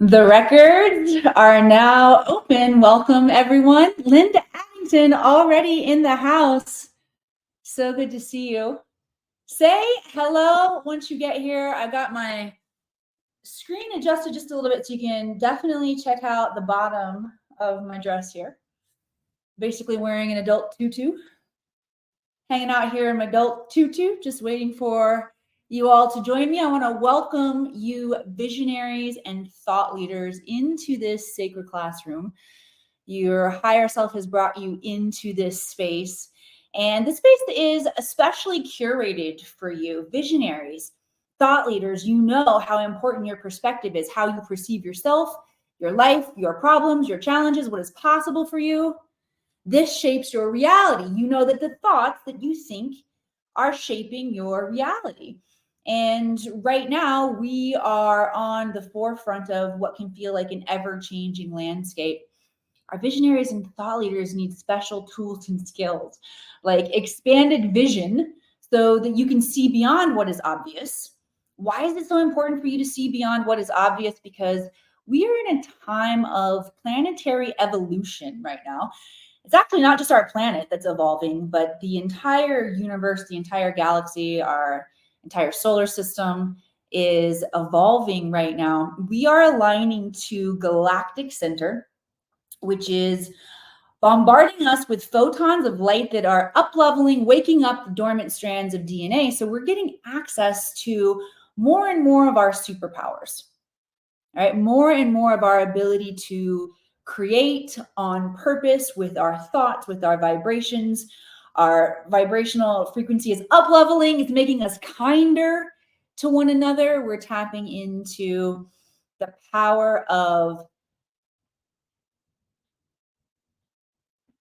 The records are now open. Welcome, everyone. Linda Addington already in the house. So good to see you. Say hello once you get here. I got my screen adjusted just a little bit so you can definitely check out the bottom of my dress here. Basically wearing an adult tutu. Hanging out here in my adult tutu, just waiting for you all to join me. I want to welcome you visionaries and thought leaders into this sacred classroom. Your higher self has brought you into this space, and the space is especially curated for you, visionaries, thought leaders. You know how important your perspective is, how you perceive yourself, your life, your problems, your challenges, what is possible for you. This shapes your reality. You know that the thoughts that you think are shaping your reality. And right now, we are on the forefront of what can feel like an ever-changing landscape. Our visionaries and thought leaders need special tools and skills, like expanded vision so that you can see beyond what is obvious. Why is it so important for you to see beyond what is obvious? Because we are in a time of planetary evolution right now. It's actually not just our planet that's evolving, but the entire universe, the entire galaxy, our entire solar system is evolving right now. We are aligning to galactic center, which is bombarding us with photons of light that are up-leveling, waking up the dormant strands of DNA. So we're getting access to more and more of our superpowers, right? More and more of our ability to create on purpose with our thoughts, with our vibrations. Our vibrational frequency is up-leveling. It's making us kinder to one another. We're tapping into the power of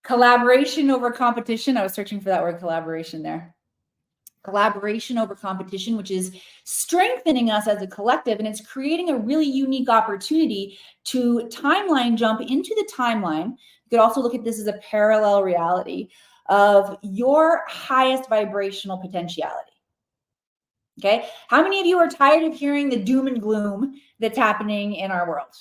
collaboration over competition. I was searching for that word collaboration there. Collaboration over competition, which is strengthening us as a collective, and it's creating a really unique opportunity to timeline jump into the timeline. You could also look at this as a parallel reality of your highest vibrational potentiality. Okay, how many of you are tired of hearing the doom and gloom that's happening in our world?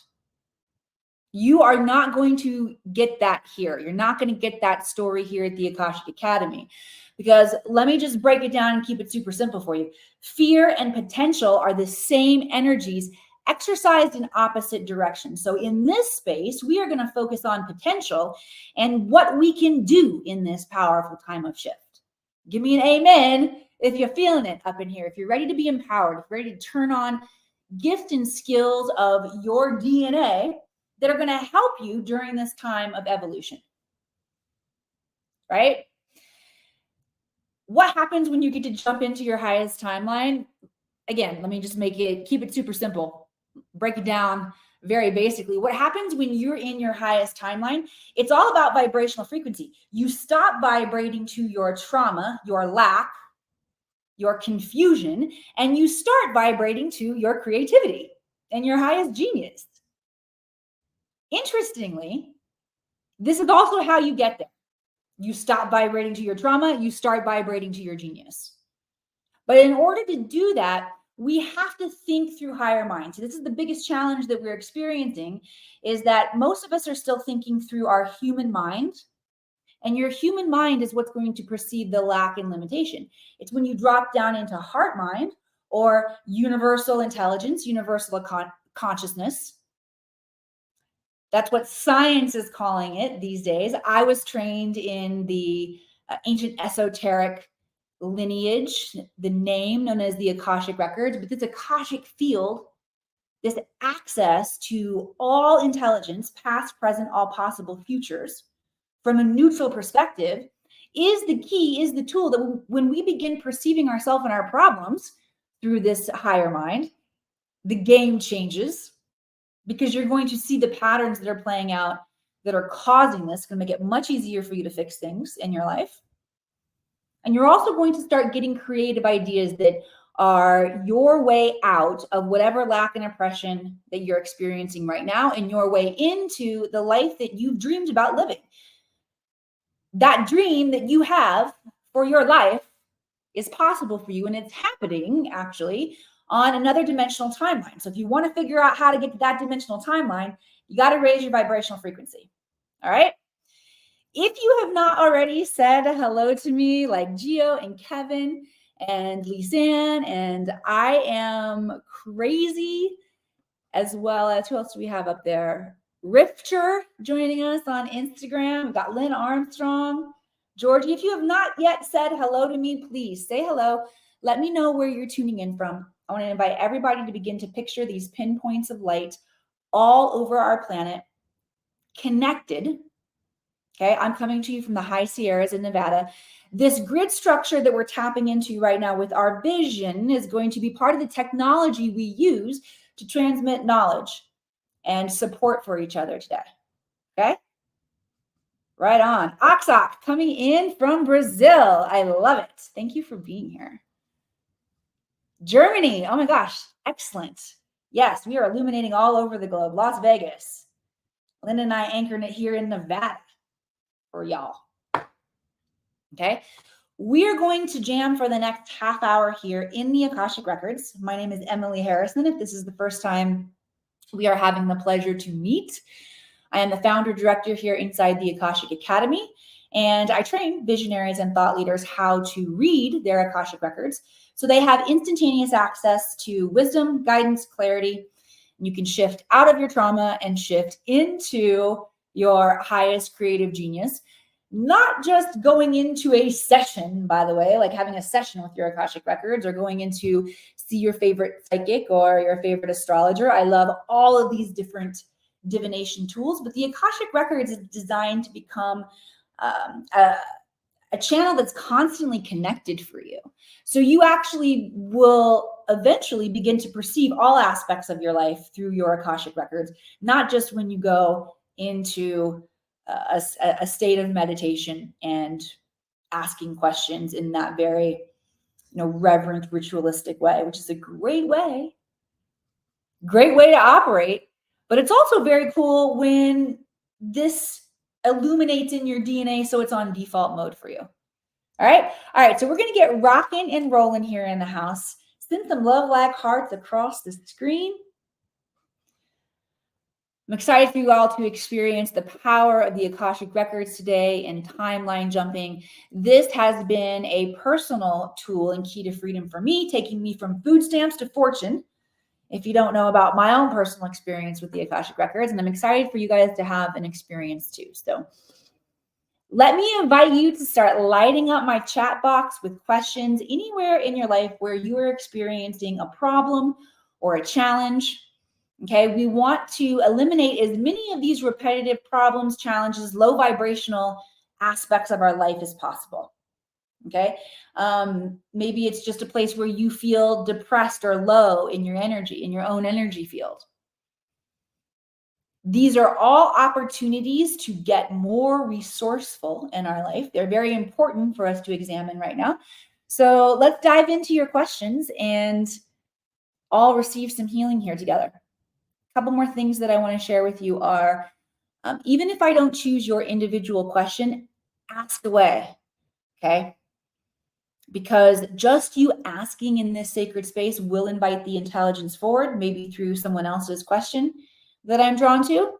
You are not going to get that here. You're not going to get that story here at the Akashic Academy. Because let me just break it down and keep it super simple for you. Fear and potential are the same energies exercised in opposite directions. So in this space, we are going to focus on potential and what we can do in this powerful time of shift. Give me an amen if you're feeling it up in here. If you're ready to be empowered, if you're ready to turn on gift and skills of your DNA that are going to help you during this time of evolution, right? What happens when you get to jump into your highest timeline? Again, let me just keep it super simple, break it down very basically. What happens when you're in your highest timeline? It's all about vibrational frequency. You stop vibrating to your trauma, your lack, your confusion, and you start vibrating to your creativity and your highest genius. Interestingly, this is also how you get there. You stop vibrating to your trauma, you start vibrating to your genius. But in order to do that, we have to think through higher minds. So this is the biggest challenge that we're experiencing, is that most of us are still thinking through our human mind. And your human mind is what's going to perceive the lack and limitation. It's when you drop down into heart mind or universal intelligence, universal consciousness. That's what science is calling it these days. I was trained in the ancient esoteric lineage, the name known as the Akashic Records, but this Akashic field, this access to all intelligence, past, present, all possible futures, from a neutral perspective, is the key, is the tool that when we begin perceiving ourselves and our problems through this higher mind, the game changes. Because you're going to see the patterns that are playing out that are causing this. It's going to make it much easier for you to fix things in your life. And you're also going to start getting creative ideas that are your way out of whatever lack and oppression that you're experiencing right now, and your way into the life that you've dreamed about living. That dream that you have for your life is possible for you, and it's happening actually on another dimensional timeline. So if you want to figure out how to get to that dimensional timeline, you got to raise your vibrational frequency. All right. If you have not already said hello to me, like Gio and Kevin and Lisanne, and I am crazy, as well as who else do we have up there? Rifter joining us on Instagram. We've got Lynn Armstrong. Georgie, if you have not yet said hello to me, please say hello. Let me know where you're tuning in from. I want to invite everybody to begin to picture these pinpoints of light all over our planet, connected. Okay, I'm coming to you from the high Sierras in Nevada. This grid structure that we're tapping into right now with our vision is going to be part of the technology we use to transmit knowledge and support for each other today. Okay, right on. Oxoc coming in from Brazil. I love it. Thank you for being here. Germany. Oh my gosh, excellent. Yes, we are illuminating all over the globe. Las Vegas. Linda and I anchoring it here in Nevada for y'all. Okay, we're going to jam for the next half hour here in the Akashic Records. My name is Emily Harrison. If this is the first time we are having the pleasure to meet, I am the founder director here inside the Akashic Academy, and I train visionaries and thought leaders how to read their Akashic Records so they have instantaneous access to wisdom, guidance, clarity. You can shift out of your trauma and shift into your highest creative genius. Not just going into a session, by the way, like having a session with your Akashic Records or going into see your favorite psychic or your favorite astrologer. I love all of these different divination tools, but the Akashic Records is designed to become a channel that's constantly connected for you. So you actually will eventually begin to perceive all aspects of your life through your Akashic Records, not just when you go into a state of meditation and asking questions in that very, reverent, ritualistic way, which is a great way to operate. But it's also very cool when this illuminates in your DNA, so it's on default mode for you. All right. So we're going to get rocking and rolling here in the house. Send some love like hearts across the screen. I'm excited for you all to experience the power of the Akashic Records today and timeline jumping. This has been a personal tool and key to freedom for me, taking me from food stamps to fortune, if you don't know about my own personal experience with the Akashic Records. And I'm excited for you guys to have an experience too. So let me invite you to start lighting up my chat box with questions anywhere in your life where you are experiencing a problem or a challenge. Okay, we want to eliminate as many of these repetitive problems, challenges, low vibrational aspects of our life as possible. Okay, maybe it's just a place where you feel depressed or low in your energy, in your own energy field. These are all opportunities to get more resourceful in our life. They're very important for us to examine right now. So let's dive into your questions and all receive some healing here together. A couple more things that I want to share with you are, even if I don't choose your individual question, ask away, okay? Because just you asking in this sacred space will invite the intelligence forward, maybe through someone else's question that I'm drawn to,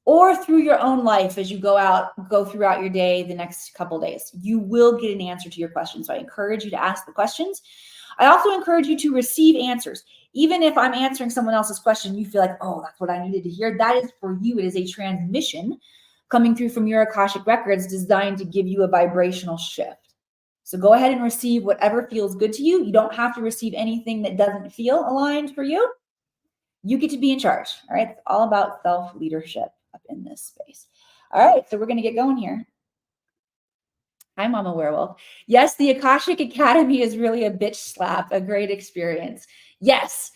or through your own life as you go throughout your day the next couple of days. You will get an answer to your question. So I encourage you to ask the questions. I also encourage you to receive answers. Even if I'm answering someone else's question, you feel like, oh, that's what I needed to hear. That is for you. It is a transmission coming through from your Akashic Records designed to give you a vibrational shift. So go ahead and receive whatever feels good to you. You don't have to receive anything that doesn't feel aligned for you. You get to be in charge. All right. It's all about self-leadership up in this space. All right. So we're going to get going here. Hi, Mama Werewolf. Yes, the Akashic Academy is really a bitch slap, a great experience. Yes.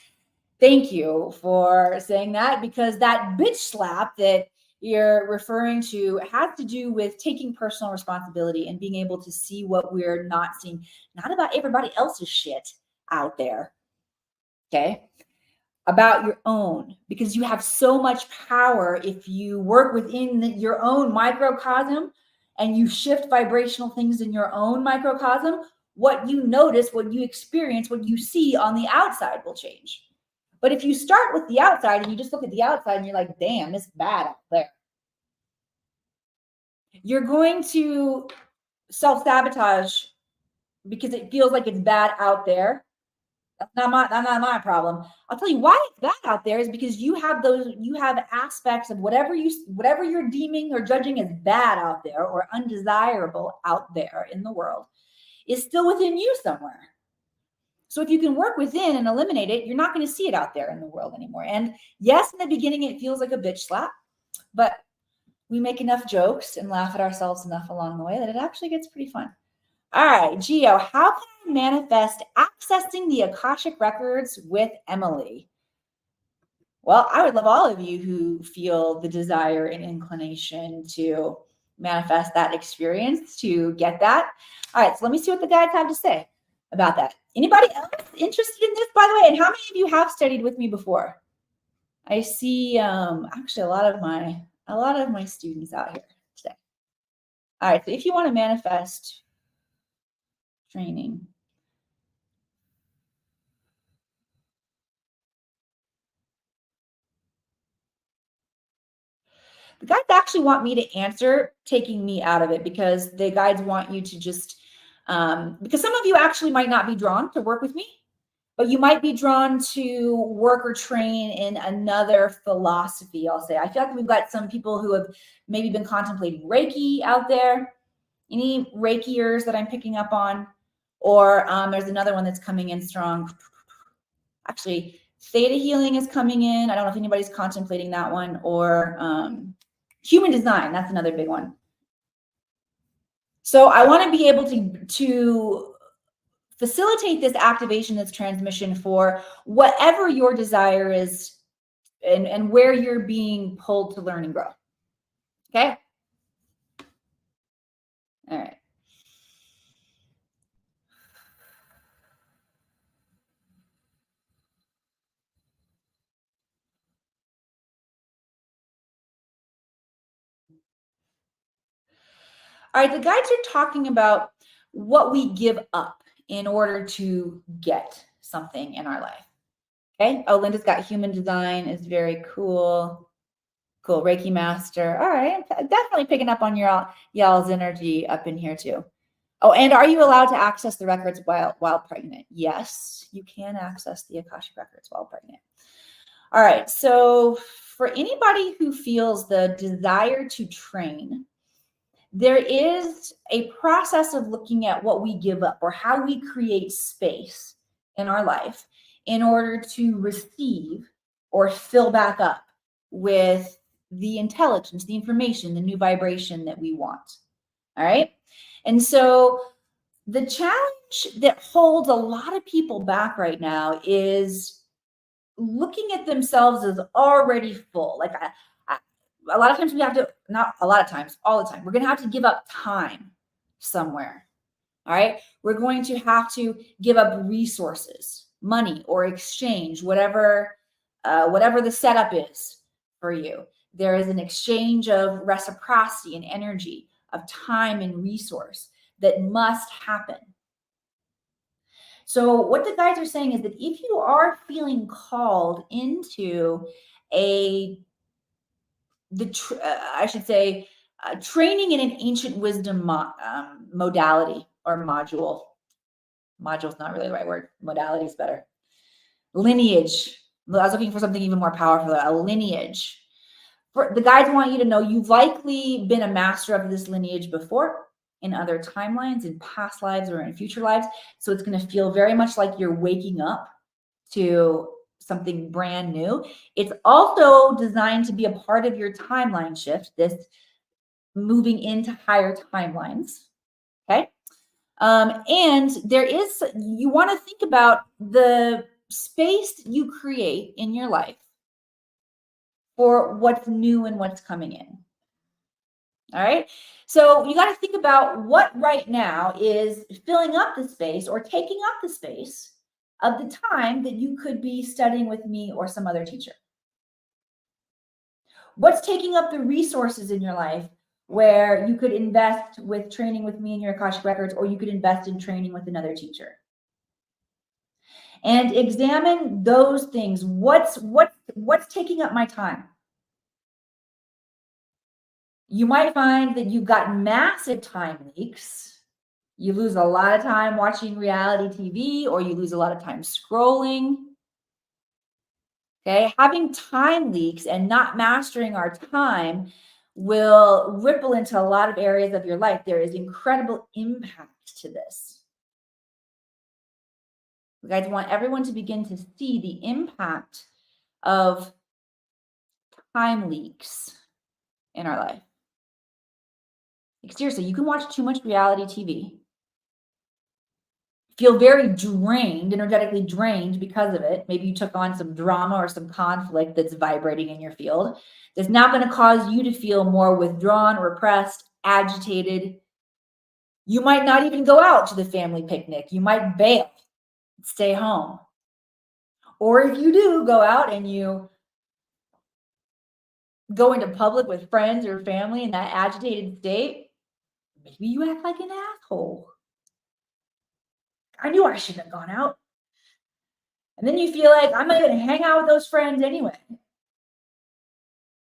Thank you for saying that, because that bitch slap that you're referring to has to do with taking personal responsibility and being able to see what we're not seeing, not about everybody else's shit out there. Okay. About your own, because you have so much power if you work within your own microcosm and you shift vibrational things in your own microcosm. what you notice, what you experience, what you see on the outside will change. But if you start with the outside and you just look at the outside and you're like, damn, it's bad out there, you're going to self-sabotage because it feels like it's bad out there. That's not my problem. I'll tell you why it's bad out there is because you have aspects of whatever you're deeming or judging as bad out there or undesirable out there in the world is still within you somewhere. So if you can work within and eliminate it, you're not going to see it out there in the world anymore. And yes, in the beginning, it feels like a bitch slap, but we make enough jokes and laugh at ourselves enough along the way that it actually gets pretty fun. All right, Gio, how can I manifest accessing the Akashic Records with Emily? Well, I would love all of you who feel the desire and inclination to manifest that experience to get that. All right, so let me see what the guides have to say about that. Anybody else interested in this, by the way? And how many of you have studied with me before? I see actually a lot of my students out here today. All right, so if you want to manifest training, the guides actually want me to answer, taking me out of it, because the guides want you to just, because some of you actually might not be drawn to work with me, but you might be drawn to work or train in another philosophy, I'll say. I feel like we've got some people who have maybe been contemplating Reiki out there. Any Reikiers that I'm picking up on? Or there's another one that's coming in strong. Actually, theta healing is coming in. I don't know if anybody's contemplating that one. Or human design, that's another big one. So I want to be able to facilitate this activation, this transmission for whatever your desire is and where you're being pulled to learn and grow. Okay? All right. All right, the guides are talking about what we give up in order to get something in our life. Okay. Oh, Linda's got human design. Is very cool. Cool. Reiki master. All right. I'm definitely picking up on y'all's energy up in here too. Oh, and are you allowed to access the records while pregnant? Yes, you can access the Akashic Records while pregnant. All right. So for anybody who feels the desire to train, there is a process of looking at what we give up or how we create space in our life in order to receive or fill back up with the intelligence, the information, the new vibration that we want. All right. And so the challenge that holds a lot of people back right now is looking at themselves as already full. Like a lot of times we have to, not a lot of times, all the time, we're going to have to give up time somewhere. All right. We're going to have to give up resources, money, or exchange, whatever the setup is for you. There is an exchange of reciprocity and energy, of time and resource that must happen. So what the guides are saying is that if you are feeling called into training in an ancient wisdom modality or module. Module's not really the right word. Modality is better. Lineage. I was looking for something even more powerful. A lineage. The guides want you to know you've likely been a master of this lineage before in other timelines, in past lives or in future lives. So it's going to feel very much like you're waking up to something brand new. It's also designed to be a part of your timeline shift, this moving into higher timelines. Okay. And you want to think about the space you create in your life for what's new and what's coming in. All right. So you got to think about what right now is filling up the space or taking up the space of the time that you could be studying with me or some other teacher. What's taking up the resources in your life where you could invest with training with me in your Akashic Records, or you could invest in training with another teacher. And examine those things. What's taking up my time? You might find that you've got massive time leaks. You lose a lot of time watching reality TV, or you lose a lot of time scrolling. Okay, having time leaks and not mastering our time will ripple into a lot of areas of your life. There is incredible impact to this. You guys want everyone to begin to see the impact of time leaks in our life. Like, seriously, you can watch too much reality TV, feel very drained, energetically drained because of it. Maybe you took on some drama or some conflict that's vibrating in your field. That's now going to cause you to feel more withdrawn, repressed, agitated. You might not even go out to the family picnic. You might bail, stay home. Or if you do go out and you go into public with friends or family in that agitated state, maybe you act like an asshole. I knew I shouldn't have gone out. And then you feel like, I'm not going to hang out with those friends anyway.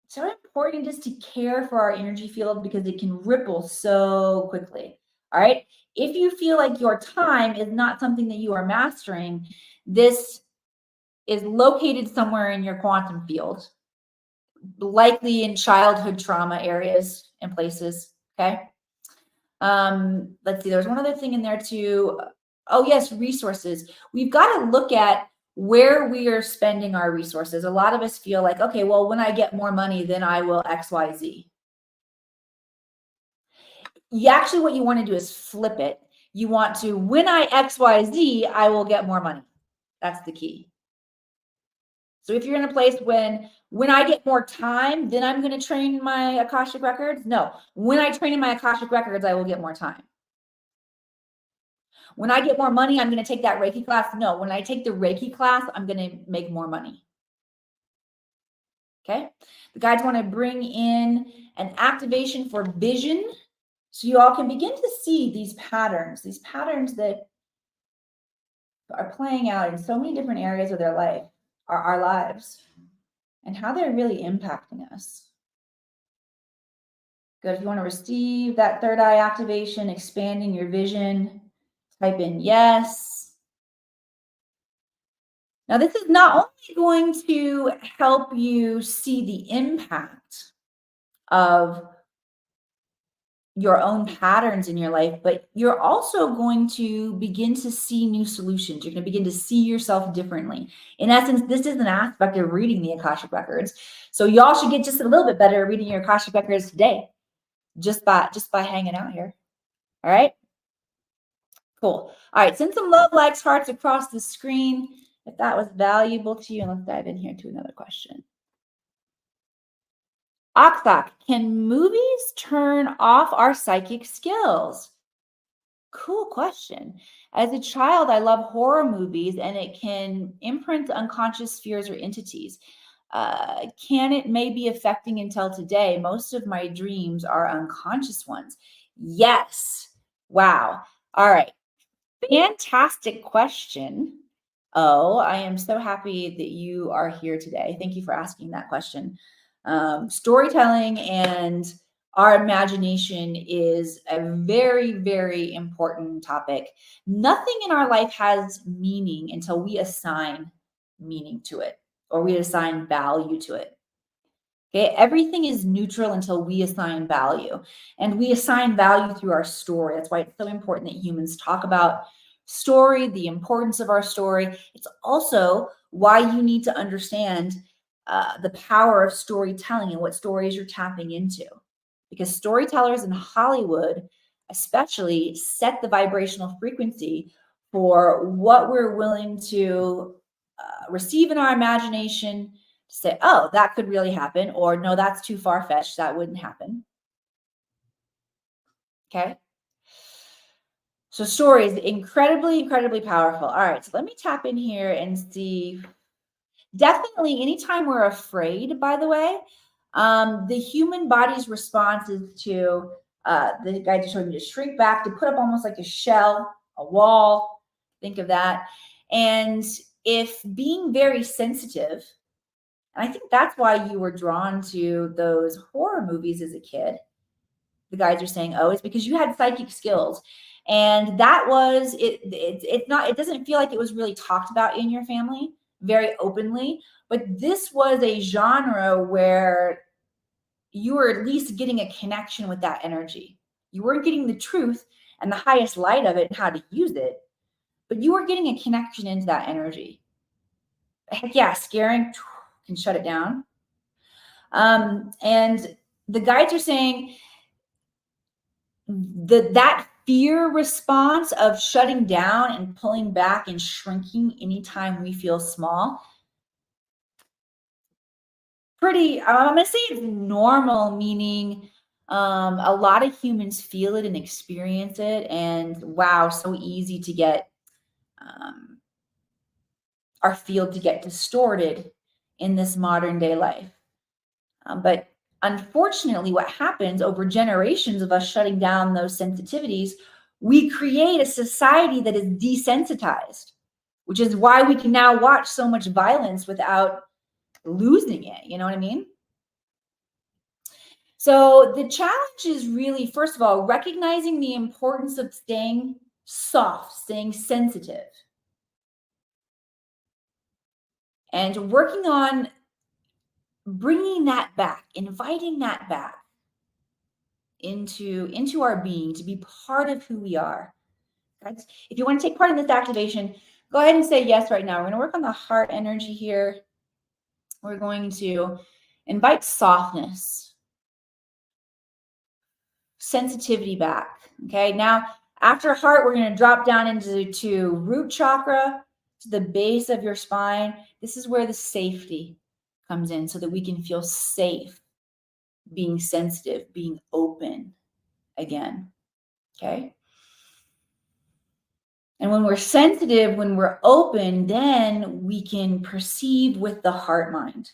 So important just to care for our energy field, because it can ripple so quickly. All right. If you feel like your time is not something that you are mastering, this is located somewhere in your quantum field, likely in childhood trauma areas and places. Okay. Let's see, there's one other thing in there too. Oh yes, resources. We've got to look at where we are spending our resources. A lot of us feel like, okay, well, when I get more money, then I will XYZ. Actually, what you want to do is flip it. You want to, when I XYZ, I will get more money. That's the key. So if you're in a place when I get more time, then I'm going to train my Akashic Records. No, when I train in my Akashic Records, I will get more time. When I get more money, I'm going to take that Reiki class. No, when I take the Reiki class, I'm going to make more money. Okay. The guides want to bring in an activation for vision, so you all can begin to see these patterns that are playing out in so many different areas of their life, our lives, and how they're really impacting us. Good. If you want to receive that third eye activation, expanding your vision, type in yes. Now, this is not only going to help you see the impact of your own patterns in your life, but you're also going to begin to see new solutions. You're going to begin to see yourself differently. In essence, this is an aspect of reading the Akashic Records. So y'all should get just a little bit better at reading your Akashic Records today, just by hanging out here. All right. Cool. All right. Send some love, likes, hearts across the screen if that was valuable to you. And let's dive in here to another question. Aksak, can movies turn off our psychic skills? Cool question. As a child, I love horror movies, and it can imprint unconscious fears or entities. Can it may be affecting until today? Most of my dreams are unconscious ones. Yes. Wow. All right. Fantastic question. Oh, I am so happy that you are here today. Thank you for asking that question. Storytelling and our imagination is a very, very important topic. Nothing in our life has meaning until we assign meaning to it, or we assign value to it. Okay, everything is neutral until we assign value, and we assign value through our story. That's why it's so important that humans talk about story, the importance of our story. It's also why you need to understand the power of storytelling and what stories you're tapping into, because storytellers in Hollywood especially set the vibrational frequency for what we're willing to receive in our imagination, say, oh, that could really happen, or no, that's too far-fetched, that wouldn't happen. Okay. So stories, incredibly, incredibly powerful. All right, so let me tap in here and see. Definitely anytime we're afraid, by the way, The human body's response is to, the guy just showed me, to shrink back, to put up almost like a shell, a wall. Think of that. And if being very sensitive, and I think that's why you were drawn to those horror movies as a kid, the guys are saying, oh, it's because you had psychic skills. And that was it. It's not, it doesn't feel like it was really talked about in your family very openly, but this was a genre where you were at least getting a connection with that energy. You weren't getting the truth and the highest light of it and how to use it, but you were getting a connection into that energy. Heck yeah, scaring can shut it down. And the guides are saying that fear response of shutting down and pulling back and shrinking anytime we feel small, pretty, I'm going to say it's normal, meaning a lot of humans feel it and experience it. And wow, so easy to get our field to get distorted in this modern day life. But unfortunately, what happens over generations of us shutting down those sensitivities, we create a society that is desensitized, which is why we can now watch so much violence without losing it. You know what I mean? So the challenge is really, first of all, recognizing the importance of staying soft, staying sensitive, and working on bringing that back, inviting that back into our being to be part of who we are. Guys, if you want to take part in this activation, go ahead and say yes right now. We're going to work on the heart energy here. We're going to invite softness, sensitivity back. Okay, now after heart, we're going to drop down into root chakra, to the base of your spine. This is where the safety comes in, so that we can feel safe being sensitive, being open again. Okay. And when we're sensitive, when we're open, then we can perceive with the heart mind.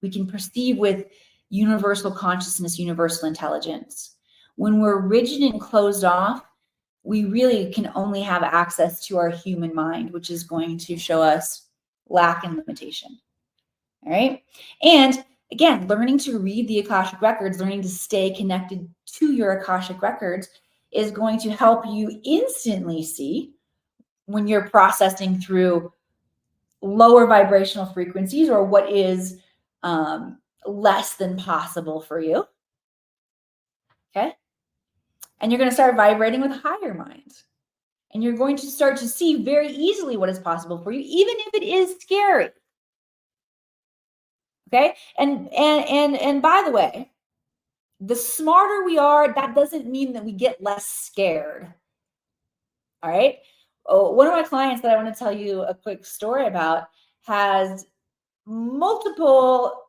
We can perceive with universal consciousness, universal intelligence. When we're rigid and closed off, we really can only have access to our human mind, which is going to show us lack and limitation. All right. And again, learning to read the Akashic Records, learning to stay connected to your Akashic Records is going to help you instantly see when you're processing through lower vibrational frequencies or what is less than possible for you. Okay. And you're going to start vibrating with higher minds. And you're going to start to see very easily what is possible for you, even if it is scary. Okay. And by the way, the smarter we are, that doesn't mean that we get less scared. All right. Oh, one of my clients that I want to tell you a quick story about has multiple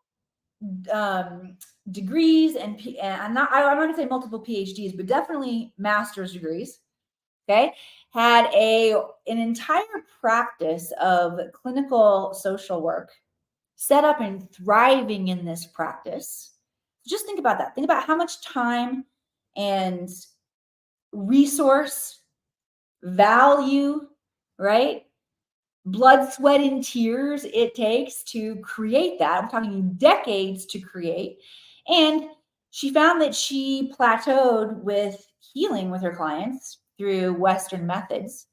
degrees and I'm not going to say multiple PhDs, but definitely master's degrees. Okay. Had an entire practice of clinical social work set up and thriving in this practice. Just think about that. Think about how much time and resource, value, right? Blood, sweat, and tears it takes to create that. I'm talking decades to create. And she found that she plateaued with healing with her clients through Western methods.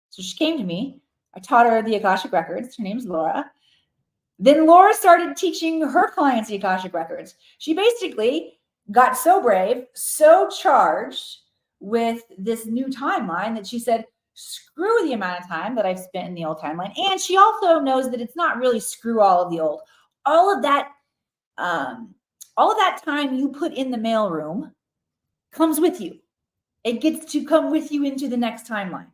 So she came to me. I taught her the Akashic Records. Her name's Laura. Then Laura started teaching her clients the Akashic Records. She basically got so brave, so charged with this new timeline that she said, screw the amount of time that I've spent in the old timeline. And she also knows that it's not really screw all of the old. All of that time you put in the mailroom comes with you. It gets to come with you into the next timeline.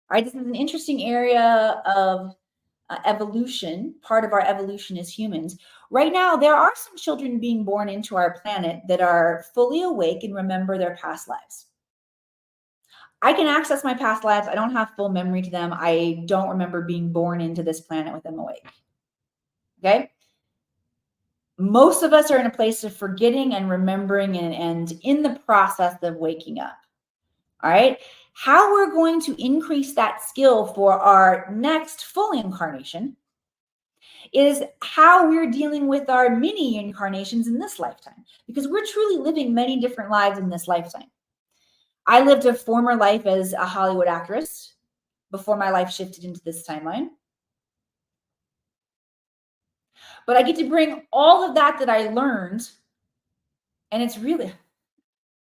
All right, this is an interesting area of evolution. Part of our evolution as humans. Right now, there are some children being born into our planet that are fully awake and remember their past lives. I can access my past lives. I don't have full memory to them. I don't remember being born into this planet with them awake. Okay. most of us are in a place of forgetting and remembering and in the process of waking up. All right. How we're going to increase that skill for our next full incarnation is how we're dealing with our mini incarnations in this lifetime, because we're truly living many different lives in this lifetime. I lived a former life as a Hollywood actress before my life shifted into this timeline. But I get to bring all of that I learned, and it's really,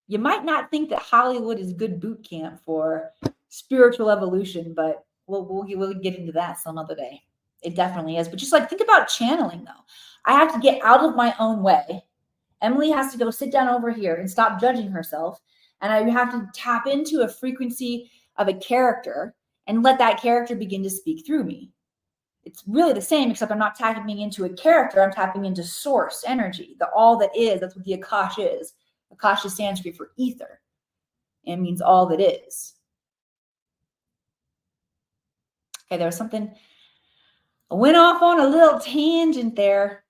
you might not think that Hollywood is good boot camp for spiritual evolution, but we'll get into that some other day. It definitely is. But just like, think about channeling, though. I have to get out of my own way. Emily has to go sit down over here and stop judging herself. And I have to tap into a frequency of a character and let that character begin to speak through me. It's really the same, except I'm not tapping into a character. I'm tapping into source energy, the all that is. That's what the Akash is. Akash is Sanskrit for ether. It means all that is. Okay, there was something, I went off on a little tangent there.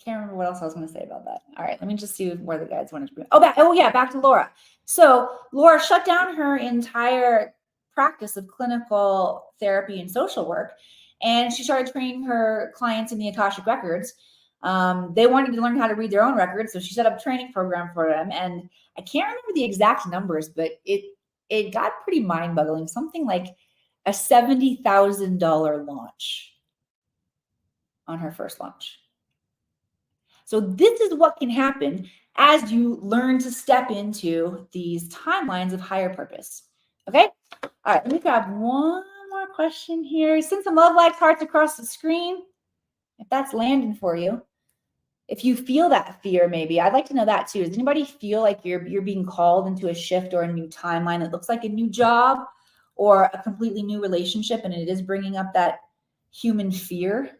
Can't remember what else I was going to say about that. All right, let me just see where the guides wanted to bring. Back to Laura. So Laura shut down her entire practice of clinical therapy and social work, and she started training her clients in the Akashic Records. They wanted to learn how to read their own records, so she set up a training program for them. And I can't remember the exact numbers, but it got pretty mind-boggling. Something like a $70,000 launch on her first launch. So this is what can happen as you learn to step into these timelines of higher purpose. Okay? All right, let me grab one more question here. Send some love likes, hearts across the screen, if that's landing for you. If you feel that fear, maybe I'd like to know that too. Does anybody feel like you're being called into a shift or a new timeline that looks like a new job or a completely new relationship, and it is bringing up that human fear?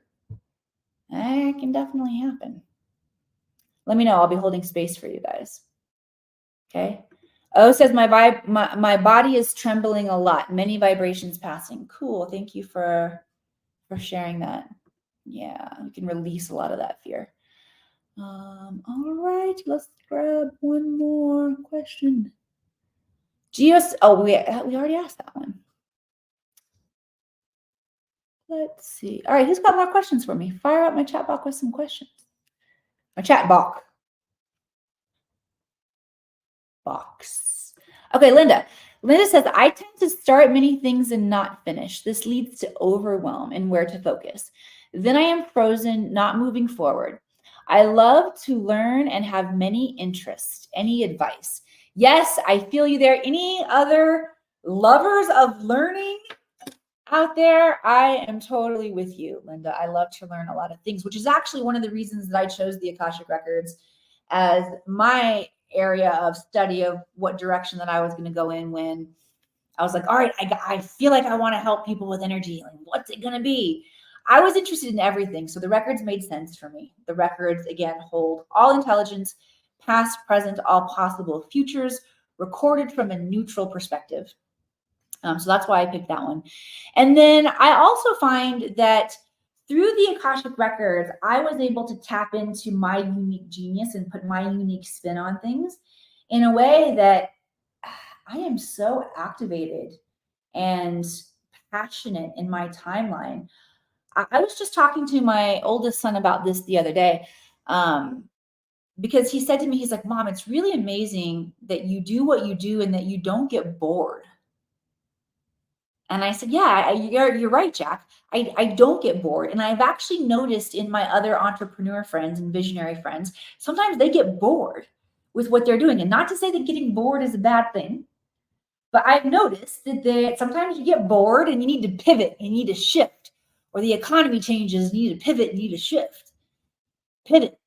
That can definitely happen. Let me know. I'll be holding space for you guys. Okay. Says my body is trembling a lot. Many vibrations passing. Cool. Thank you for sharing that. Yeah, you can release a lot of that fear. All right, let's grab one more question. We already asked that one. Let's see. All right, who's got more questions for me? Fire up my chat box with some questions. My chat box. Okay, Linda. Linda says, I tend to start many things and not finish. This leads to overwhelm and where to focus. Then I am frozen, not moving forward. I love to learn and have many interests. Any advice? Yes, I feel you there. Any other lovers of learning out there? I am totally with you, Linda. I love to learn a lot of things, which is actually one of the reasons that I chose the Akashic Records as my area of study of what direction that I was going to go in when I was like, all right, I feel like I want to help people with energy. Like, what's it going to be? I was interested in everything. So the records made sense for me. The records, again, hold all intelligence, past, present, all possible futures, recorded from a neutral perspective. So that's why I picked that one. And then I also find that through the Akashic Records, I was able to tap into my unique genius and put my unique spin on things in a way that I am so activated and passionate in my timeline. I was just talking to my oldest son about this the other day, because he said to me, he's like, Mom, it's really amazing that you do what you do and that you don't get bored. And I said, yeah, you're right, Jack. I don't get bored. And I've actually noticed in my other entrepreneur friends and visionary friends, sometimes they get bored with what they're doing. And not to say that getting bored is a bad thing, but I've noticed that sometimes you get bored and you need to pivot, you need to shift, or the economy changes, you need to pivot, you need to shift. Pivot.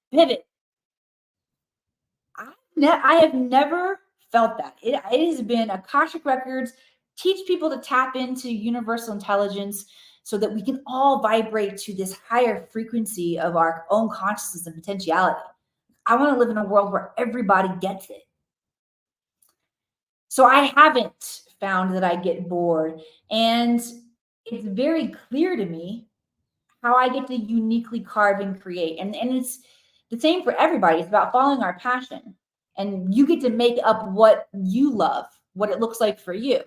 I have never felt that. It has been Akashic Records teach people to tap into universal intelligence so that we can all vibrate to this higher frequency of our own consciousness and potentiality. I want to live in a world where everybody gets it. So I haven't found that I get bored. And it's very clear to me how I get to uniquely carve and create. And it's the same for everybody. It's about following our passion. And you get to make up what you love, what it looks like for you.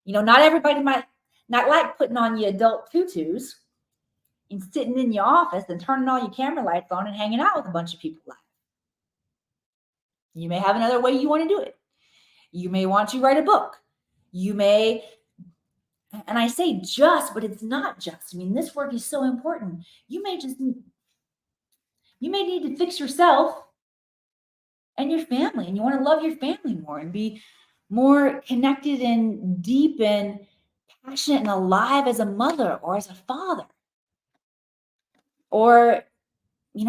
Not everybody might not like putting on your adult tutus and sitting in your office and turning all your camera lights on and hanging out with a bunch of people live. You may have another way you want to do it. You may want to write a book. You may, and I say just, but it's not just. I mean, this work is so important. You may need to fix yourself and your family, and you want to love your family more and be more connected and deep and passionate and alive as a mother or as a father, or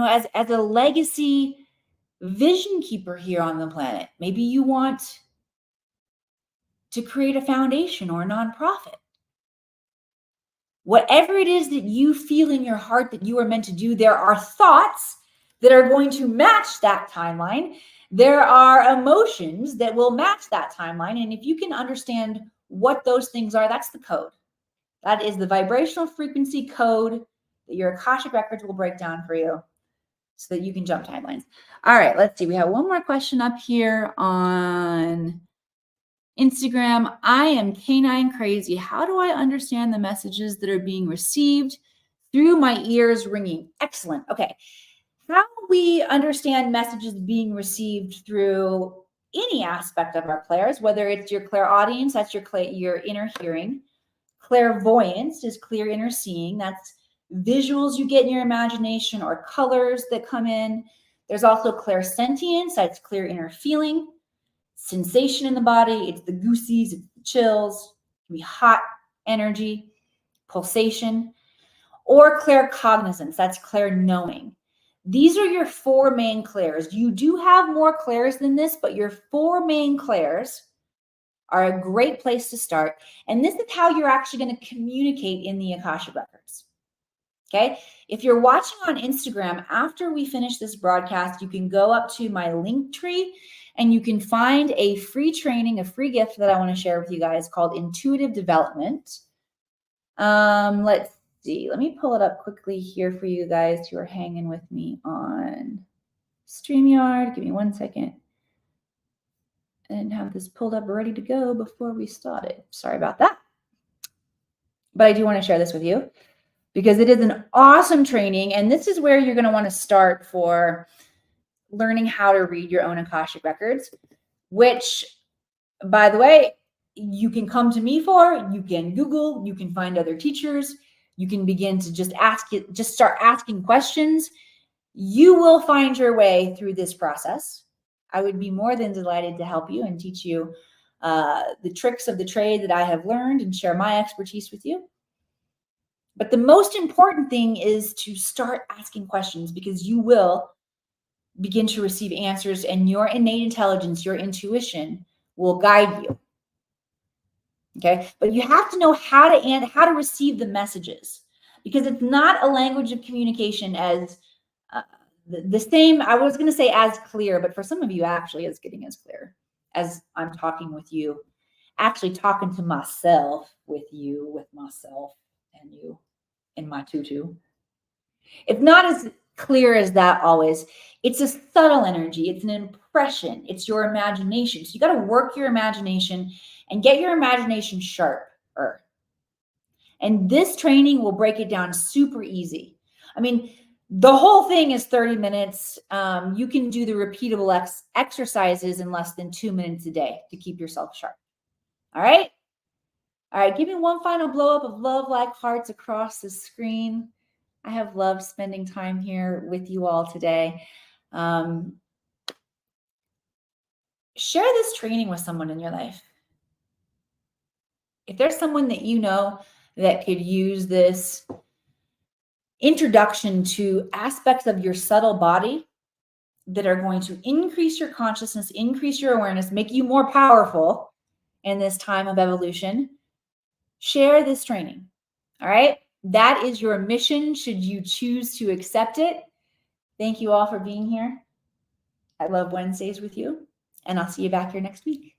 as a legacy vision keeper here on the planet. Maybe you want to create a foundation or a nonprofit. Whatever it is that you feel in your heart that you are meant to do, there are thoughts that are going to match that timeline. There are emotions that will match that timeline. And if you can understand what those things are, that's the code. That is the vibrational frequency code that your Akashic Records will break down for you so that you can jump timelines. All right, let's see. We have one more question up here on Instagram. I am canine crazy. How do I understand the messages that are being received through my ears ringing? Excellent. Okay. How we understand messages being received through any aspect of our clairs, whether it's your clairaudience, that's your inner hearing. Clairvoyance is clear inner seeing. That's visuals you get in your imagination or colors that come in. There's also clairsentience, that's clear inner feeling. Sensation in the body, it's the goosies, it's the chills, it can be hot energy, pulsation, or claircognizance, that's clair-knowing. These are your four main clairs. You do have more clairs than this, but your four main clairs are a great place to start. And this is how you're actually going to communicate in the Akashic Records. Okay. If you're watching on Instagram, after we finish this broadcast, you can go up to my link tree and you can find a free training, a free gift that I want to share with you guys called Intuitive Development. Let's see. Let me pull it up quickly here for you guys who are hanging with me on StreamYard. Give me 1 second. I didn't have this pulled up ready to go before we started. Sorry about that. But I do want to share this with you because it is an awesome training. And this is where you're going to want to start for learning how to read your own Akashic Records, which, by the way, you can come to me for. You can Google, you can find other teachers, you can begin to just start asking questions. You will find your way through this process. I would be more than delighted to help you and teach you the tricks of the trade that I have learned and share my expertise with you. But the most important thing is to start asking questions, because you will begin to receive answers and your innate intelligence, your intuition will guide you. Okay, but you have to know how to receive the messages, because it's not a language of communication as the same. I was going to say as clear, but for some of you, actually, it's getting as clear as I'm talking with you, actually talking to myself with you, with myself and you in my tutu. It's not as clear as that always. It's a subtle energy. It's an impression. It's your imagination. So you got to work your imagination and get your imagination sharper. And this training will break it down super easy. I mean, the whole thing is 30 minutes. You can do the repeatable exercises in less than 2 minutes a day to keep yourself sharp. All right. All right. Give me one final blow up of love like hearts across the screen. I have loved spending time here with you all today. Share this training with someone in your life. If there's someone that you know that could use this introduction to aspects of your subtle body that are going to increase your consciousness, increase your awareness, make you more powerful in this time of evolution, share this training. All right. That is your mission, should you choose to accept it. Thank you all for being here. I love Wednesdays with you, and I'll see you back here next week.